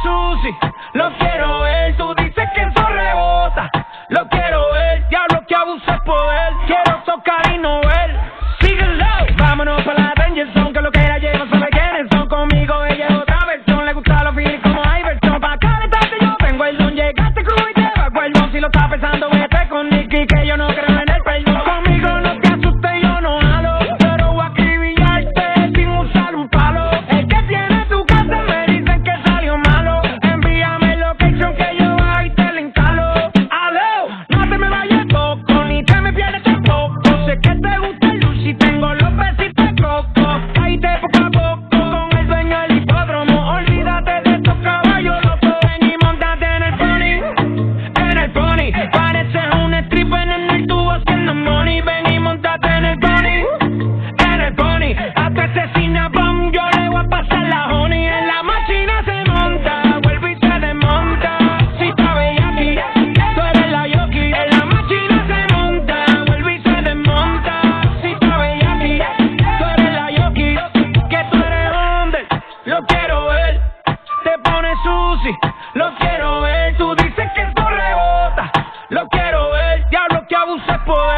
sushi, lo quiero ver. Tú dices que eso rebota, lo quiero ver. Diablo que abusa el poder, quiero tocar y no ver. Síguelo, vámonos pa' la Danger Zone, que lo que ella lleva sabe quiénes son. Conmigo ella es otra versión, le gusta los feelings como Iverson. Pa' calentarte yo tengo el don, llegaste crudo y te va cuerno. Si lo estás pensando vete con Nicky, que yo no creo en el perdón. Conmigo no te asustes, yo no jalo, pero voy a acribillarte sin usar un palo. El que tiene tu casa me dicen que salió malo. Envíame el location que yo bajo y te la instalo. Aló, no te me vayas poco, ni te me pierdas tampoco. Sé que te gusta el sushi, tengo los besitos de coco. Caíste poco a poco con el dueño del hipódromo. Olvídate de estos caballos locos. Ven y montate en el pony, pareces un stripper en el tubo haciendo money. Ven y montate en el pony, hasta ese cinnabon yo le voy a pasar la honey. En la máquina se monta, vuelve y se desmonta. Si está bellaquí, tú eres la yoki. En la máquina se monta, vuelve y se desmonta. Si está bellaquí, tú eres la yoki. Que tú eres under, lo quiero ver. Te pones sushi, lo quiero ver. Tú dices que esto rebota, lo quiero ver. Diablo que abusa el poder.